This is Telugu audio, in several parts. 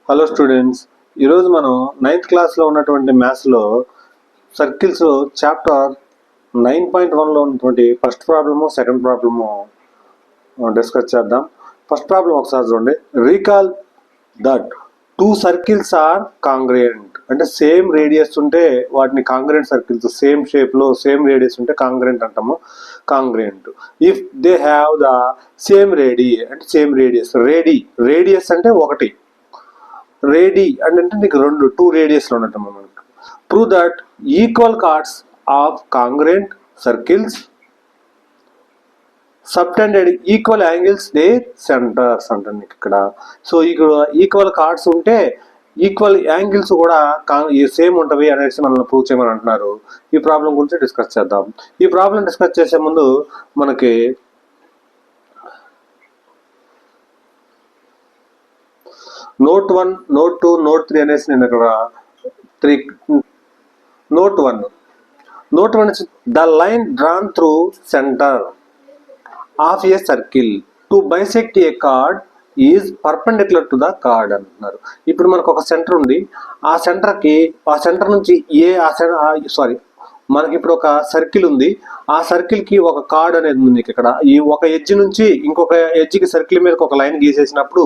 హలో స్టూడెంట్స్, ఈరోజు మనం 9th క్లాస్లో ఉన్నటువంటి మ్యాథ్స్లో సర్కిల్స్లో చాప్టర్ 9.1లో ఉన్నటువంటి first problem second problem discuss చేద్దాం. ఫస్ట్ ప్రాబ్లం ఒకసారి చూడండి. Recall that two circles are congruent. అంటే సేమ్ రేడియస్ ఉంటే వాటిని కాంగ్రుయెంట్ సర్కిల్స్, సేమ్ షేప్లో సేమ్ రేడియస్ ఉంటే కాంగ్రుయెంట్ అంటాము. Congruent if they have the same radii అంటే సేమ్ రేడియస్. రేడియస్ అంటే ఒకటి, రేడి అంటే నీకు టూ రేడియస్లో ఉన్నట్టు మనకు. Prove that equal chords of congruent circles subtended equal angles the centres అంటాను నీకు ఇక్కడ. సో ఇక్కడ ఈక్వల్ కార్డ్స్ ఉంటే ఈక్వల్ యాంగిల్స్ కూడా సేమ్ ఉంటవి అనేసి మనల్ని ప్రూవ్ చేయమని అంటున్నారు. ఈ ప్రాబ్లం గురించి డిస్కస్ చేద్దాం. ఈ ప్రాబ్లం డిస్కస్ చేసే ముందు మనకి నోట్ 1, నోట్ 2, నోట్ 3 అనేసి నేను ఇక్కడ note 1 the line drawn through centre of a circle to bisect A card is perpendicular to the card అంటున్నారు. ఇప్పుడు మనకు ఒక సెంటర్ ఉంది. ఆ సెంటర్ నుంచి మనకి ఇప్పుడు ఒక సర్కిల్ ఉంది. ఆ సర్కిల్ కి ఒక కార్డ్ అనేది ఉంది ఇక్కడ. ఈ ఒక ఎడ్జ్ నుంచి ఇంకొక ఎడ్జ్కి సర్కిల్ మీద ఒక లైన్ గీసేసినప్పుడు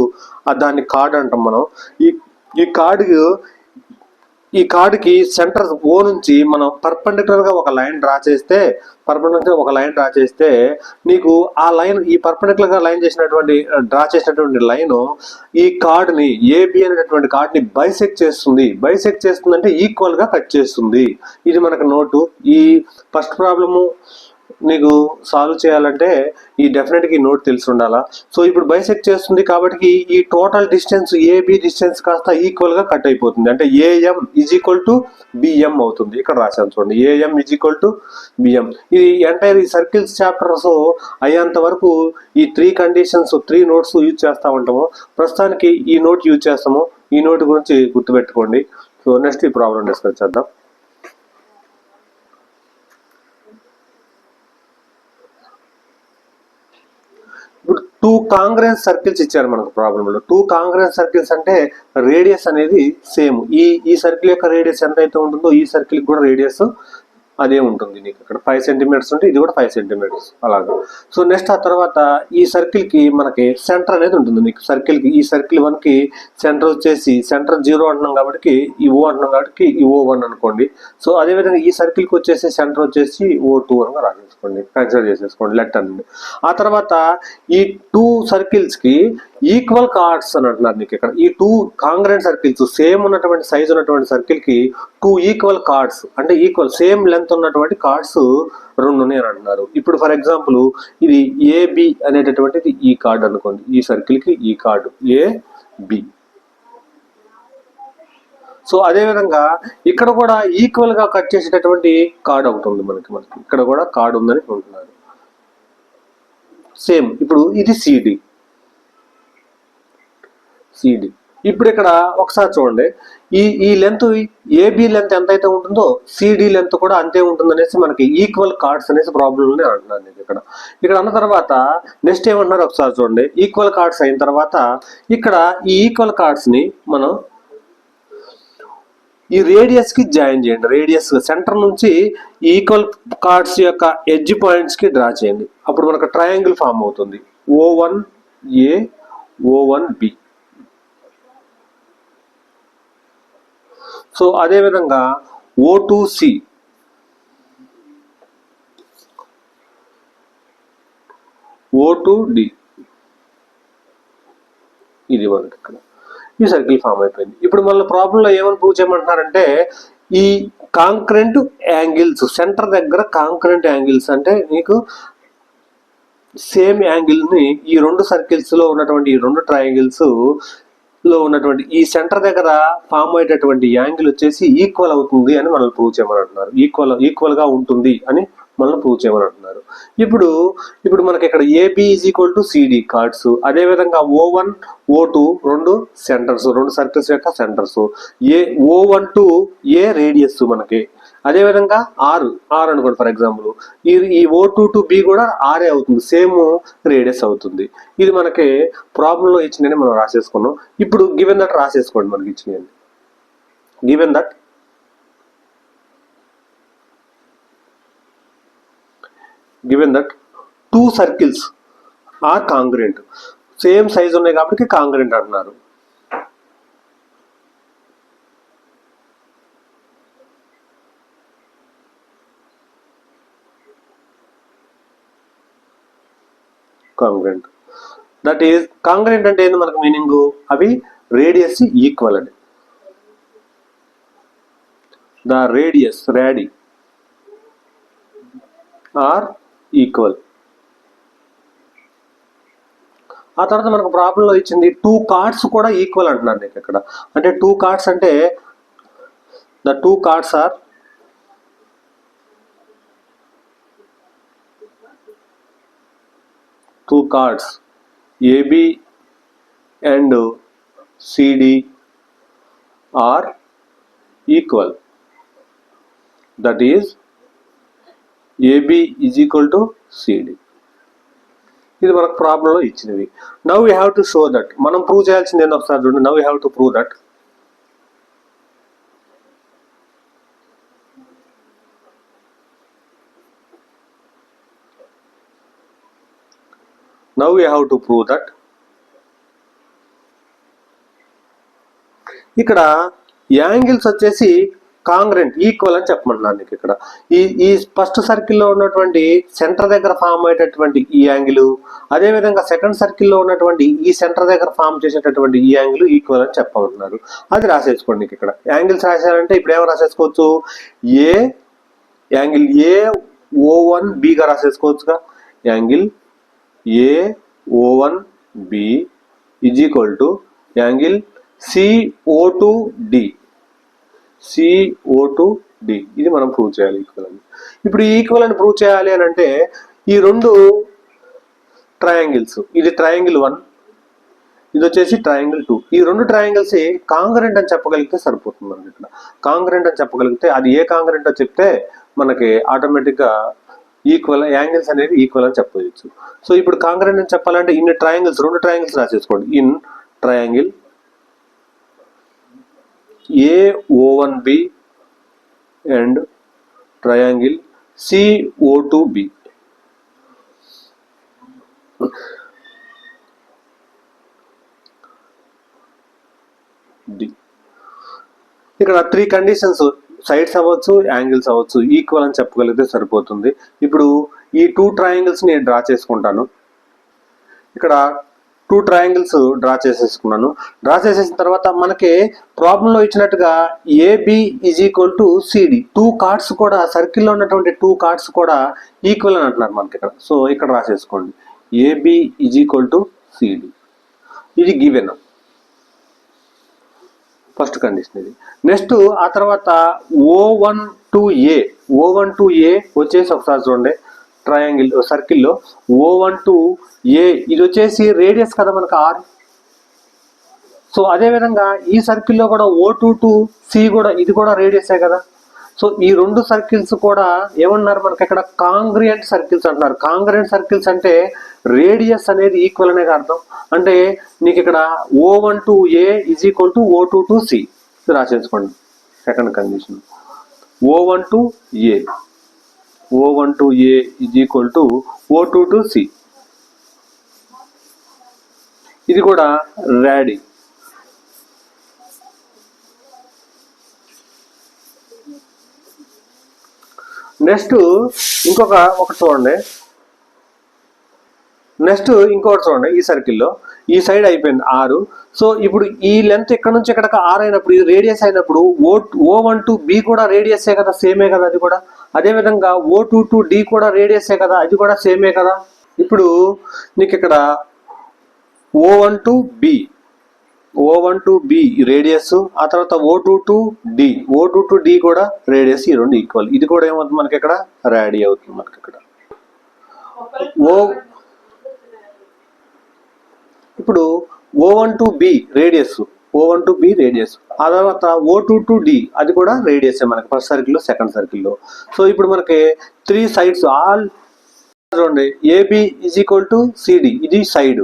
దాన్ని కార్డ్ అంటాం మనం. ఈ కార్డుకి సెంటర్ ఓ నుంచి మనం పర్పెండిక్యులర్ గా ఒక లైన్ డ్రా చేస్తే నీకు ఆ లైన్, ఈ పర్పెండిక్యులర్ గా డ్రా చేసినటువంటి లైన్ ఈ కార్డుని, ఏబి అనేటువంటి కార్డుని బైసెక్ట్ చేస్తుంది అంటే ఈక్వల్ గా కట్ చేస్తుంది. ఇది మనకు నోటు. ఈ ఫస్ట్ ప్రాబ్లము నీకు సాల్వ్ చేయాలంటే ఈ డెఫినెట్గా ఈ నోట్ తెలిసి ఉండాలా. సో ఇప్పుడు బైసెక్ట్ చేస్తుంది కాబట్టి ఈ టోటల్ డిస్టెన్స్ ఏబి డిస్టెన్స్ కాస్త ఈక్వల్ గా కట్ అయిపోతుంది. అంటే AM is equal to BM అవుతుంది. ఇక్కడ రాశాను చూడండి, AM is equal to BM. ఇది ఎంటైర్ ఈ సర్కిల్స్ చాప్టర్స్ అయ్యేంత వరకు ఈ 3 కండిషన్స్, 3 నోట్స్ యూజ్ చేస్తూ ఉంటాము. ప్రస్తుతానికి ఈ నోట్ యూజ్ చేస్తాము. ఈ నోట్ గురించి గుర్తుపెట్టుకోండి. సో నెక్స్ట్ ఈ ప్రాబ్లం డిస్కస్ చేద్దాం. ఇప్పుడు 2 కాంగ్రుయెంట్ సర్కిల్స్ ఇచ్చారు మనకు ప్రాబ్లంలో. 2 కాంగ్రుయెంట్ సర్కిల్స్ అంటే రేడియస్ అనేది సేమ్. ఈ సర్కిల్ యొక్క రేడియస్ ఎంత అయితే ఉంటుందో ఈ సర్కిల్ కూడా రేడియస్ అదే ఉంటుంది. నీకు ఇక్కడ 5 సెంటీమీటర్స్ ఉంటే ఇది కూడా 5 సెంటీమీటర్స్ అలాగా. సో నెక్స్ట్ ఆ తర్వాత ఈ సర్కిల్ కి మనకి సెంటర్ అనేది ఉంటుంది. నీకు ఈ సర్కిల్ 1 కి సెంటర్ వచ్చేసి సెంటర్ 0 అంటున్నాం కాబట్టి ఈ O అంటున్నాం కాబట్టి ఈ O1 అనుకోండి. సో అదేవిధంగా ఈ సర్కిల్ కి వచ్చేసి సెంటర్ వచ్చేసి O2 అని రాసేసుకోండి, కన్సిడర్ చేసేసుకోండి లెట్ అండి. ఆ తర్వాత ఈ 2 సర్కిల్స్ కి ఈక్వల్ కార్డ్స్ అని అంటున్నారు నీకు ఇక్కడ. ఈ 2 కాంగ్రుయెంట్ సర్కిల్స్, సేమ్ ఉన్నటువంటి సైజ్ ఉన్నటువంటి సర్కిల్ కి 2 ఈక్వల్ కార్డ్స్ అంటే ఈక్వల్ సేమ్ లెంత్ ఉన్నటువంటి కార్డ్స్ 2 ఉన్నాయి అని అంటున్నారు. ఇప్పుడు ఫర్ ఎగ్జాంపుల్ ఇది ఏబి అనేటటువంటిది ఈ కార్డ్ అనుకోండి. ఈ సర్కిల్ కి ఈ కార్డు ఏబి. సో అదే విధంగా ఇక్కడ కూడా ఈక్వల్ గా కట్ చేసేటటువంటి కార్డ్ ఒకటి ఉంది మనకి ఇక్కడ కూడా కార్డ్ ఉందని అనుకుంటున్నారు. సేమ్ ఇప్పుడు ఇది సిడి. ఇప్పుడు ఇక్కడ ఒకసారి చూడండి, ఈ లెంత్ ఏబి లెంత్ ఎంత అయితే ఉంటుందో సిడి లెంత్ కూడా అంతే ఉంటుంది అనేసి మనకి ఈక్వల్ కార్డ్స్ అనేసి ప్రాబ్లం అంటున్నాను నేను ఇక్కడ అన్న తర్వాత నెక్స్ట్ ఏమంటున్నారు ఒకసారి చూడండి. ఈక్వల్ కార్డ్స్ అయిన తర్వాత ఇక్కడ ఈ ఈక్వల్ కార్డ్స్ ని మనం ఈ రేడియస్ కి జాయిన్ చేయండి. రేడియస్ సెంటర్ నుంచి ఈక్వల్ కార్డ్స్ యొక్క ఎడ్జ్ పాయింట్స్ కి డ్రా చేయండి. అప్పుడు మనకు ట్రయాంగిల్ ఫామ్ అవుతుంది. O1A O1B. సో అదేవిధంగా O2C O2D. ఇది మనకి ఇక్కడ ఈ సర్కిల్ ఫామ్ అయిపోయింది. ఇప్పుడు మళ్ళీ ప్రాబ్లంలో ఏమని ప్రూవ్ చేయమంటున్నారంటే ఈ కాంక్రెంట్ యాంగిల్స్, సెంటర్ దగ్గర కాంక్రెంట్ యాంగిల్స్ అంటే నీకు సేమ్ యాంగిల్ ని ఈ 2 సర్కిల్స్ లో ఉన్నటువంటి ఈ 2 ట్రయాంగిల్స్ లో ఉన్నటువంటి ఈ సెంటర్ దగ్గర ఫామ్ అయ్యేటటువంటి యాంగిల్ వచ్చేసి ఈక్వల్ అవుతుంది అని మనల్ని ప్రూవ్ చేయమని అంటున్నారు. ఈక్వల్ గా ఉంటుంది అని మనల్ని ప్రూవ్ చేయమని అంటున్నారు. ఇప్పుడు మనకి ఇక్కడ AB is equal to CD chords, అదేవిధంగా O1 O2 2 సెంటర్స్, 2 సర్కిల్స్ యొక్క centres, O1 to A radius మనకి అదేవిధంగా ఆర్ అనుకోండి ఫర్ ఎగ్జాంపుల్, ఈ O2 బి కూడా ఆరే అవుతుంది, సేమ్ రేడియస్ అవుతుంది. ఇది మనకి ప్రాబ్లంలో ఇచ్చినని మనం రాసేసుకున్నాం. ఇప్పుడు గివెన్ దట్ రాసేసుకోండి, మనకి ఇచ్చినవి. Given that 2 circles are congruent, same size ఉన్నాయి కాబట్టి కాంగ్రుయెంట్ అంటున్నారు. కాంగ్రుయెంట్, దట్ ఈస్ కాంగ్రుయెంట్ అంటే ఏంది మనకు మీనింగ్, అవి రేడియస్ ఈక్వల్ అని. The radius radii are equal. ఆ తర్వాత మనకు ప్రాబ్లంలో ఇచ్చింది 2 కార్డ్స్ కూడా ఈక్వల్ అంటున్నారు నీకు ఇక్కడ. అంటే 2 కార్డ్స్ అంటే the 2 chords are AB and CD are equal. That is AB is equal to CD. ఇది మనకు ప్రాబ్లంలో ఇచ్చినవి. Now you have to show that. మనం ప్రూవ్ చేయాల్సింది ఏందో ఒకసారి చూడండి. Now you have to prove that. Now we have to prove that ఇక్కడ యాంగిల్స్ వచ్చేసి కాంగ్రెంట్ ఈక్వల్ అని చెప్పమంటున్నాను నీకు ఇక్కడ. ఈ ఫస్ట్ సర్కిల్లో ఉన్నటువంటి సెంటర్ దగ్గర ఫామ్ అయ్యేటటువంటి ఈ యాంగిల్, అదేవిధంగా సెకండ్ సర్కిల్లో ఉన్నటువంటి ఈ సెంటర్ దగ్గర ఫామ్ చేసేటటువంటి ఈ యాంగిల్ ఈక్వల్ అని చెప్పమంటున్నారు. అది రాసేసుకోండి నీకు ఇక్కడ. యాంగిల్స్ రాశారంటే ఇప్పుడు ఏమో రాసేసుకోవచ్చు, యాంగిల్ AO1Bగా రాసేసుకోవచ్చుగా. Angle AO1B is equal to angle CO2D. ఇది మనం ప్రూవ్ చేయాలి ఈక్వల్ అని. ఇప్పుడు ఈ ఈక్వల్ అని ప్రూవ్ చేయాలి అని అంటే ఈ రెండు ట్రయాంగిల్స్, ఇది ట్రయాంగిల్ 1, ఇది వచ్చేసి ట్రయాంగిల్ 2, ఈ రెండు ట్రయాంగిల్స్ కాంగ్రెంట్ అని చెప్పగలిగితే సరిపోతుంది మనకి. ఇక్కడ కాంగ్రెంట్ అని చెప్పగలిగితే అది ఏ కాంగ్రెంట్ అని చెప్తే మనకి ఆటోమేటిక్గా ఈక్వల్ యాంగిల్స్ అనేది ఈక్వల్ అని చెప్పవచ్చు. సో ఇప్పుడు కాంగ్రెంట్ అని చెప్పాలంటే ఇన్ని ట్రయాంగిల్స్, రెండు ట్రయాంగిల్స్ రాసేసుకోండి. In triangle AO1B and triangle CO2B. ఇక్కడ 3 కండిషన్స్, సైడ్స్ అవ్వచ్చు, యాంగిల్స్ అవ్వచ్చు, ఈక్వల్ అని చెప్పగలిగితే సరిపోతుంది. ఇప్పుడు ఈ 2 ట్రయాంగిల్స్ నేను డ్రా చేసుకుంటాను. ఇక్కడ 2 ట్రయాంగిల్స్ డ్రా చేసేసుకున్నాను. డ్రా చేసేసిన తర్వాత మనకి ప్రాబ్లంలో ఇచ్చినట్టుగా AB is equal to CD, 2 cards కూడా సర్కిల్లో ఉన్నటువంటి 2 కార్డ్స్ కూడా ఈక్వల్ అని అంటున్నారు మనకి ఇక్కడ. సో ఇక్కడ రాసేసుకోండి AB is equal to CD. ఇది గివెన్ ఫస్ట్ కండిషన్ ఇది. నెక్స్ట్ ఆ తర్వాత O1-A వచ్చేసి ఒకసారి చూడండి, ట్రయాంగిల్ సర్కిల్లో O1-A ఇది వచ్చేసి రేడియస్ కదా మనకు R. సో అదేవిధంగా ఈ సర్కిల్లో కూడా O2-C కూడా, ఇది కూడా రేడియసే కదా. సో ఈ రెండు సర్కిల్స్ కూడా ఏమన్నారు మనకి ఇక్కడ, కాంగ్రియంట్ సర్కిల్స్ అంటున్నారు. కాంగ్రియంట్ సర్కిల్స్ అంటే రేడియస్ అనేది ఈక్వల్ అనేది అర్థం. అంటే నీకు ఇక్కడ O1-A is equal to O2-C రాసేసుకోండి. Second condition O1-A is equal to O2-C. ఇది కూడా రాడి. నెక్స్ట్ ఒకటి చూడండి. నెక్స్ట్ ఇంకొకటి చూడండి, ఈ సర్కిల్లో ఈ సైడ్ అయిపోయింది 6. సో ఇప్పుడు ఈ లెంత్ ఇక్కడ నుంచి ఇక్కడికి 6 అయినప్పుడు, ఇది రేడియస్ అయినప్పుడు O1-B కూడా రేడియసే కదా, సేమే కదా అది కూడా. అదేవిధంగా O2-D కూడా రేడియసే కదా, అది కూడా సేమే కదా. ఇప్పుడు నీకు ఇక్కడ O1-B రేడియస్, ఆ తర్వాత O2-D కూడా రేడియస్, ఈ రెండు ఈక్వల్. ఇది కూడా ఏమవుతుంది మనకి ఇక్కడ, రాడి అవుతుంది మనకి ఇక్కడ. ఇప్పుడు O1-B radius, O1 to B radius. ఆ తర్వాత O2 to D అది కూడా రేడియస్ మనకి ఫస్ట్ సర్కిల్లో సెకండ్ సర్కిల్లో. సో ఇప్పుడు మనకి 3 సైడ్స్ ఆల్ చూడండి, AB is equal to CD ఇది సైడ్.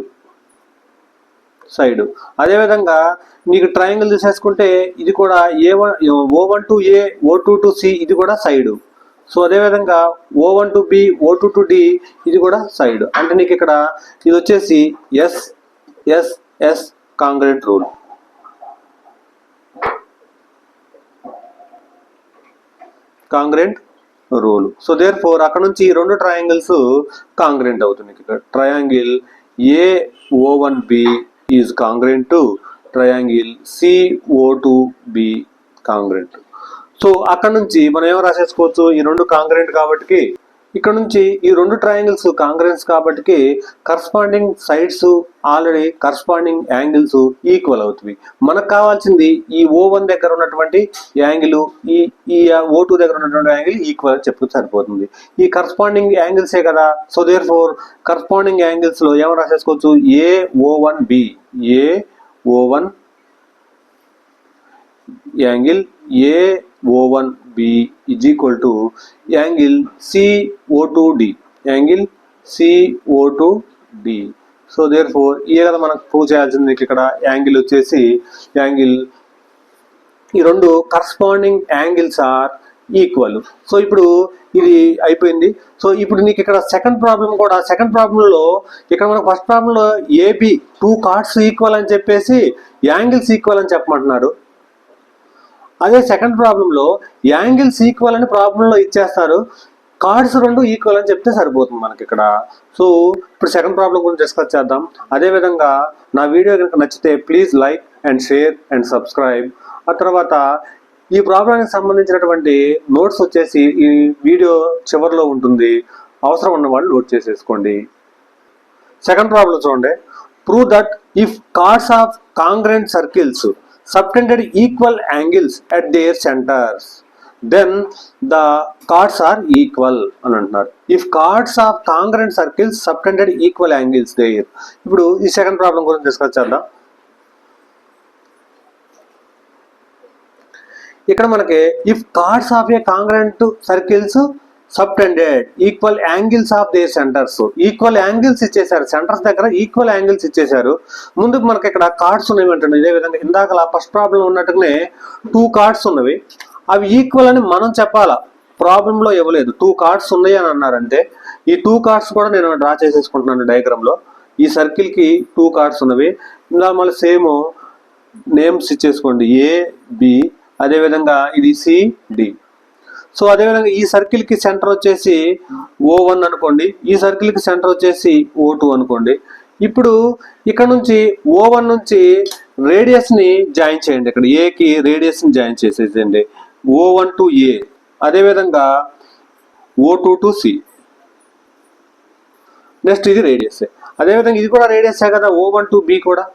అదేవిధంగా నీకు ట్రయాంగిల్ తీసేసుకుంటే ఇది కూడా O1 to A, O2 to C ఇది కూడా సైడ్. సో అదేవిధంగా O1 to B, O2 to D ఇది కూడా సైడ్. అంటే నీకు ఇక్కడ ఇది వచ్చేసి S congruent rule. So therefore అక్కడ నుంచి ఈ రెండు ట్రయాంగిల్స్ కాంగ్రెంట్ అవుతుంది. ఇక్కడ triangle AO1B is congruent to triangle CO2B congruent. So అక్కడ నుంచి మనం ఏమో రాసేసుకోవచ్చు, ఈ రెండు కాంగ్రెంట్ కాబట్టి ఇక్కడ నుంచి ఈ రెండు ట్రయాంగిల్స్ కాంగ్రెన్స్ కాబట్టి corresponding sides already corresponding angles equal అవుతుంది. మనకు కావాల్సింది ఈ O1 దగ్గర ఉన్నటువంటి యాంగిల్ ఈ O2 దగ్గర ఉన్నటువంటి యాంగిల్ ఈక్వల్ అని చెప్తే సరిపోతుంది. ఈ కరస్పాండింగ్ యాంగిల్సే కదా. So therefore corresponding angles లో ఏమో రాసేసుకోవచ్చు, AO1B angle AO1B is equal to angle CO2D so therefore ఈ కదా మనకు ప్రూవ్ చేయాల్సింది. ఇక్కడ యాంగిల్ వచ్చేసి ఈ రెండు corresponding angles are equal. So ఇప్పుడు ఇది అయిపోయింది. సో ఇప్పుడు నీకు ఇక్కడ సెకండ్ ప్రాబ్లంలో ఇక్కడ మనకు ఫస్ట్ ప్రాబ్లంలో AB 2 కార్డ్స్ ఈక్వల్ అని చెప్పేసి యాంగిల్స్ ఈక్వల్ అని చెప్పమంటున్నారు. అదే సెకండ్ ప్రాబ్లంలో యాంగిల్స్ ఈక్వల్ అని ప్రాబ్లంలో ఇచ్చేస్తారు, కార్డ్స్ రెండు ఈక్వల్ అని చెప్తే సరిపోతుంది మనకి ఇక్కడ. సో ఇప్పుడు సెకండ్ ప్రాబ్లం గురించి డిస్కస్ చేద్దాం. అదేవిధంగా నా వీడియో కనుక నచ్చితే please like and share and subscribe. ఆ తర్వాత ఈ ప్రాబ్లానికి సంబంధించినటువంటి నోట్స్ వచ్చేసి ఈ వీడియో చివరిలో ఉంటుంది, అవసరం ఉన్న వాళ్ళు నోట్ చేసేసుకోండి. సెకండ్ ప్రాబ్లం చూడండి, prove that if cards of congruent circles subtended equal angles at their centers, then the chords are equal అని అంటున్నారు. If chords of congruent circles subtended equal angles there. ఇప్పుడు ఈ సెకండ్ ప్రాబ్లం గురించి డిస్కస్ చేద్దాం. ఇక్కడ మనకి if cards of A congruent circles subtended equal angles of their centres, equal angles ఇచ్చేసారు, సెంటర్స్ దగ్గర ఈక్వల్ యాంగిల్స్ ఇచ్చేసారు. ముందుకు మనకి ఇక్కడ కార్డ్స్ ఉన్నవి అంటున్నాయి. ఇదే విధంగా ఇందాక ఫస్ట్ ప్రాబ్లం ఉన్నట్టుగానే 2 కార్డ్స్ ఉన్నవి, అవి ఈక్వల్ అని మనం చెప్పాలా, ప్రాబ్లంలో ఇవ్వలేదు. 2 కార్డ్స్ ఉన్నాయి అని అన్నారంటే ఈ 2 కార్డ్స్ కూడా నేను డ్రా చేసేసుకుంటున్నాను డయాగ్రామ్ లో. ఈ సర్కిల్ కి 2 కార్డ్స్ ఉన్నవి, ఇలా మళ్ళీ సేమ్ నేమ్స్ ఇచ్చేసుకోండి, AB, అదేవిధంగా ఇది CD. సో అదేవిధంగా ఈ సర్కిల్ కి సెంటర్ వచ్చేసి O1 అనుకోండి, ఈ సర్కిల్ కి సెంటర్ వచ్చేసి O2 అనుకోండి. ఇప్పుడు ఇక్కడ నుంచి O1 నుంచి రేడియస్ ని జాయిన్ చేయండి, ఇక్కడ A కి రేడియస్ ని జాయిన్ చేసేసేయండి, O1 to A, అదేవిధంగా O2 to C. నెక్స్ట్ ఇది రేడియస్, అదేవిధంగా ఇది కూడా రేడియసే కదా, O1 to B కూడా.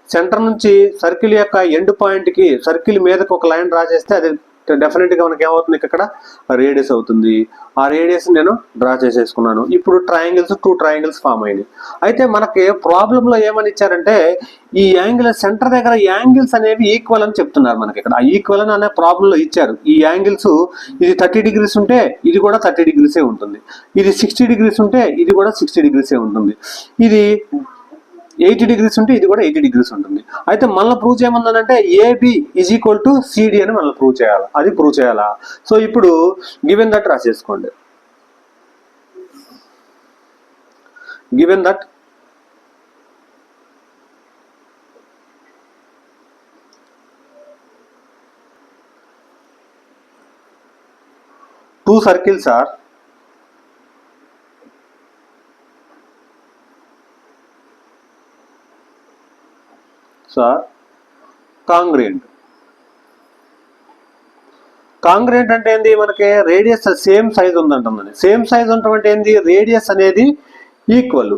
సెంటర్ నుంచి సర్కిల్ యొక్క ఎండ్ పాయింట్ కి సర్కిల్ మీదకి ఒక లైన్ డ్రా చేస్తే అది డెఫినెట్ గా మనకి ఏమవుతుంది, ఇక్కడ రేడియస్ అవుతుంది. ఆ రేడియస్ నేను డ్రా చేసేసుకున్నాను. ఇప్పుడు ట్రయాంగిల్స్ 2 ట్రయాంగిల్స్ ఫామ్ అయినాయి. అయితే మనకి ప్రాబ్లం లో ఏమని ఇచ్చారంటే ఈ యాంగిల్ సెంటర్ దగ్గర యాంగిల్స్ అనేవి ఈక్వల్ అని చెప్తున్నారు మనకి. ఇక్కడ ఈక్వల్ అనే ప్రాబ్లం లో ఇచ్చారు. ఈ యాంగిల్స్ ఇది 30 degrees ఉంటే ఇది కూడా 30 degrees ఉంటుంది, ఇది 60 degrees ఉంటే ఇది కూడా 60 degrees ఉంటుంది, ఇది 80 degrees ఉంటే ఇది కూడా 80 degrees ఉంటుంది. అయితే మనల్ని ప్రూవ్ చేయమన్నానంటే AB is equal to CD అని మనల్ని ప్రూవ్ చేయాలి, అది ప్రూవ్ చేయాలా. సో ఇప్పుడు గివెన్ దట్ రాసేసుకోండి, given that two circles are congruent. Congruent అంటే ఏంది, మనకి రేడియస్ సేమ్ సైజ్ ఉందంటుంది. సేమ్ సైజ్ ఉండటం అంటే ఏంది, రేడియస్ అనేది equal,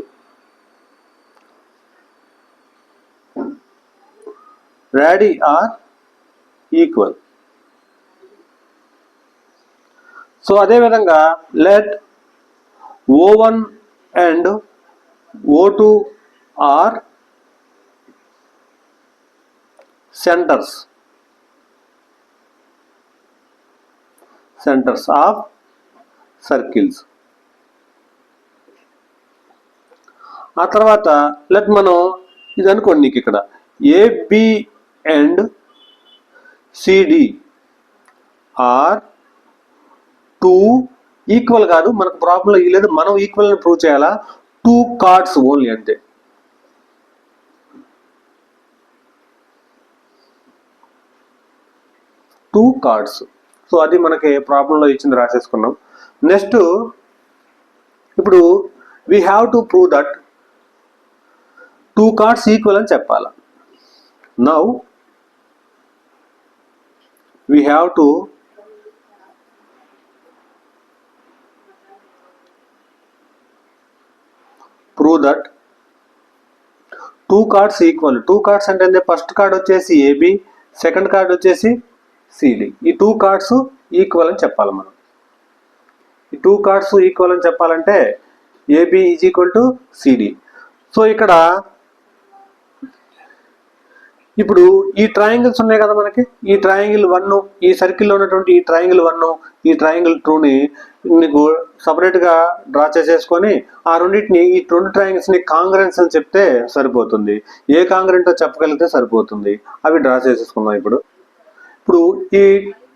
radii are equal. So అదేవిధంగా let O1 and O2 are centres of circles. ఆ తర్వాత మనం ఇది అనుకోండి, నీకు ఇక్కడ AB and CD are two equal కాదు, మనకు ప్రాబ్లం లేదు, మనం ఈక్వల్ అని ప్రూవ్ చేయాలా, 2 కార్డ్స్ ఓన్లీ అంతే. Two cards. సో అది మనకి ప్రాబ్లంలో ఇచ్చింది, రాసేసుకున్నాం. నెక్స్ట్ ఇప్పుడు we have to prove that 2 cards equal అని చెప్పాలి. Now we have to prove that 2 cards equal. 2 chords అంటే ఫస్ట్ కార్డ్ వచ్చేసి ఏబి, సెకండ్ కార్డ్ వచ్చేసి సిడి. ఈ 2 కార్డ్స్ ఈక్వల్ అని చెప్పాలి మనం. ఈ 2 కార్డ్స్ ఈక్వల్ అని చెప్పాలంటే AB is equal to CD. So ఇక్కడ ఇప్పుడు ఈ ట్రయాంగిల్స్ ఉన్నాయి కదా మనకి, ఈ ట్రయాంగిల్ 1, ఈ సర్కిల్లో ఉన్నటువంటి ఈ ట్రయాంగిల్ 1, ఈ ట్రయాంగిల్ 2ని నీకు సపరేట్గా డ్రా చేసేసుకొని ఆ రెండింటిని, ఈ 2 ట్రయాంగిల్స్ని కాంగ్రెన్స్ అని చెప్తే సరిపోతుంది. ఏ కాంగ్రెంటో చెప్పగలిగితే సరిపోతుంది. అవి డ్రా చేసేసుకున్నాం. ఇప్పుడు ఈ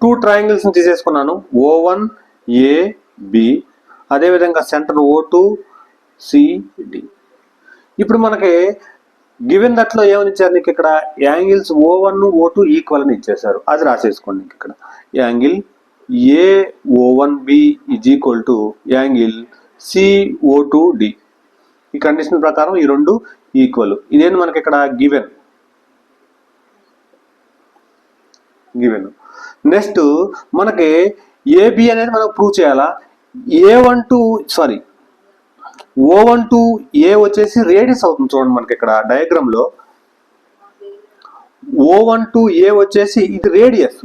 2 ట్రయాంగిల్స్ని తీసేసుకున్నాను, O1 AB, అదేవిధంగా సెంటర్ O2 CD. ఇప్పుడు మనకి గివెన్ దట్లో ఏమని ఇచ్చారు నీకు ఇక్కడ, యాంగిల్స్ O1 O2 ఈక్వల్ అని ఇచ్చేసారు. అది రాసేసుకోండి నీకు ఇక్కడ. Angle AO1B is equal to angle CO2D. ఈ కండిషన్ ప్రకారం ఈ రెండు ఈక్వల్. ఇదేంటి మనకి ఇక్కడ గివెన్. నెక్స్ట్ మనకి ఏబి అనేది మనం ప్రూవ్ చేయాలా. O1 to A వచ్చేసి రేడియస్ అవుతుంది. చూడండి మనకి ఇక్కడ డయాగ్రామ్ లో O1 to A వచ్చేసి ఇది రేడియస్.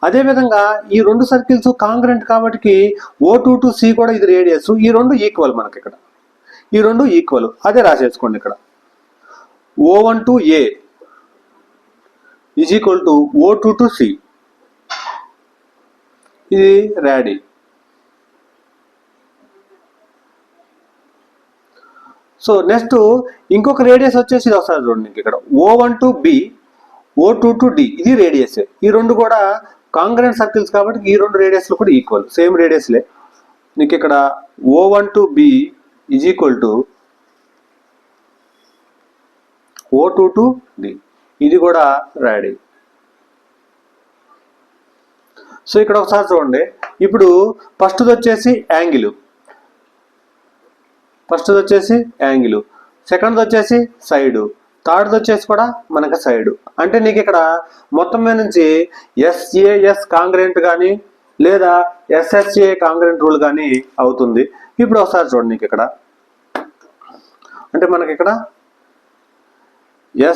అదేవిధంగా ఈ 2 సర్కిల్స్ కాంగ్రెంట్ కాబట్టి O2 to C కూడా ఇది రేడియస్. ఈ 2 ఈక్వల్ మనకి ఇక్కడ, ఈ 2 ఈక్వల్. అదే రాసేసుకోండి ఇక్కడ. O1 to A is equal to O2 to C. ఇది రాడి. సో నెక్స్ట్ ఇంకొక రేడియస్ వచ్చేసి ఇది ఒకసారి చూడండి ఇక్కడ. O1 to B, O2 to D, ఇది రేడియస్. ఈ 2 కూడా కాంగ్రెంట్ సర్కిల్స్ కాబట్టి ఈ 2 రేడియస్లు కూడా ఈక్వల్, సేమ్ రేడియస్లే. నీకు ఇక్కడ O1 to B is equal to O2 to D. ఇది కూడా రాడి. సో ఇక్కడ ఒకసారి చూడండి. ఇప్పుడు ఫస్ట్ది వచ్చేసి యాంగిల్, సెకండ్ది వచ్చేసి సైడు, థర్డ్ది వచ్చేసి కూడా మనకి సైడు. అంటే నీకు ఇక్కడ మొత్తం మీద నుంచి SAS కాంగ్రెంట్ కానీ లేదా SSA కాంగ్రెంట్ రూల్ కానీ అవుతుంది. ఇప్పుడు ఒకసారి చూడండి నీకు ఇక్కడ, అంటే మనకి ఇక్కడ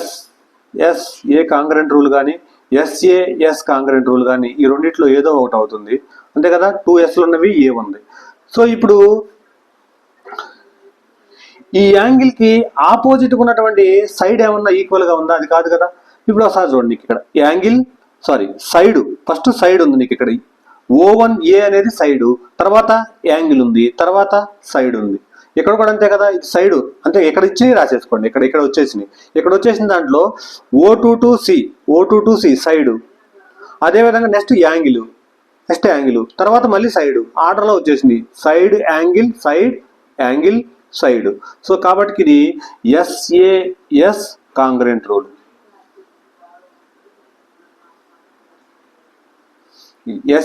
SSA కాంగ్రెంట్ రూల్ కానీ SAS కాంగ్రెంట్ రూల్ కానీ ఈ రెండిట్లో ఏదో ఒకటి అవుతుంది, అంతే కదా. 2 Sలు ఉన్నవి, A ఉంది. సో ఇప్పుడు ఈ యాంగిల్ కి ఆపోజిట్ ఉన్నటువంటి సైడ్ ఏమన్నా ఈక్వల్ గా ఉందా? అది కాదు కదా. ఇప్పుడు ఒకసారి చూడండి నీకు ఇక్కడ సైడ్, ఫస్ట్ సైడ్ ఉంది నీకు ఇక్కడ. O1A అనేది సైడు, తర్వాత యాంగిల్ ఉంది, తర్వాత సైడ్ ఉంది. ఇక్కడ కూడా అంతే కదా, ఇది సైడ్ అంటే ఇక్కడ ఇచ్చి రాసేసుకోండి. ఇక్కడ వచ్చేసిన దాంట్లో O2 to C సైడు, అదేవిధంగా నెక్స్ట్ యాంగిల్, తర్వాత మళ్ళీ సైడ్, ఆర్డర్లో వచ్చేసింది. Side angle side. సో కాబట్టి ఇది SAS congruent rule.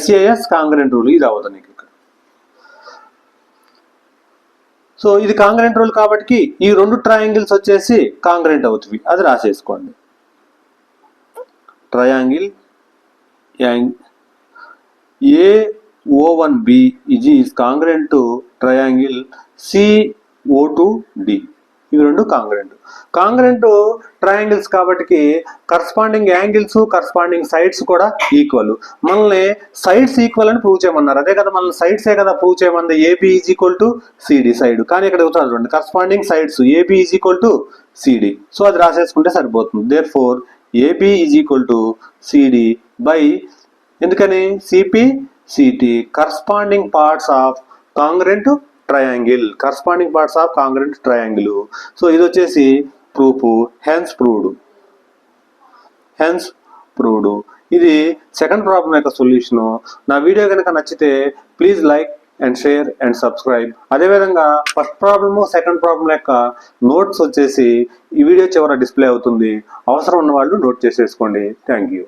SAS congruent rule ఇది అవుతుంది నీకు ఇక్కడ. సో ఇది కాంగ్రెంట్ రూల్ కాబట్టి ఈ 2 ట్రయాంగిల్స్ వచ్చేసి కాంగ్రెంట్ అవుతుంది. అది రాసేసుకోండి. Triangle AO1B is congruent to triangle CO2D. ఇవి 2 కాంగ్రెంట్ ట్రయాంగిల్స్ కాబట్టి కరస్పాండింగ్ యాంగిల్స్, కరస్పాండింగ్ సైడ్స్ కూడా ఈక్వల్. మనల్ని సైడ్స్ ఈక్వల్ అని ప్రూవ్ చేయమన్నారు, అదే కదా, మనల్ని సైడ్సే కదా ప్రూవ్ చేయమన్నది. AB is equal to CD side, కానీ ఇక్కడ చూడండి corresponding sides AB is equal to CD. So అది రాసేసుకుంటే సరిపోతుంది. Therefore AB is equal to CD by ఎందుకని CPCT corresponding parts of congruent triangle so ఇది వచ్చేసి ప్రూఫ్ హెన్స్ ప్రూవ్డ్ ఇది సెకండ్ ప్రాబ్లం యొక్క సొల్యూషన్. నా వీడియో కనుక నచ్చితే please like and share and subscribe. అదేవిధంగా ఫస్ట్ ప్రాబ్లము సెకండ్ ప్రాబ్లం యొక్క నోట్స్ వచ్చేసి ఈ వీడియో చివర డిస్ప్లే అవుతుంది. అవసరం ఉన్న వాళ్ళు నోట్ చేసేసుకోండి. Thank you.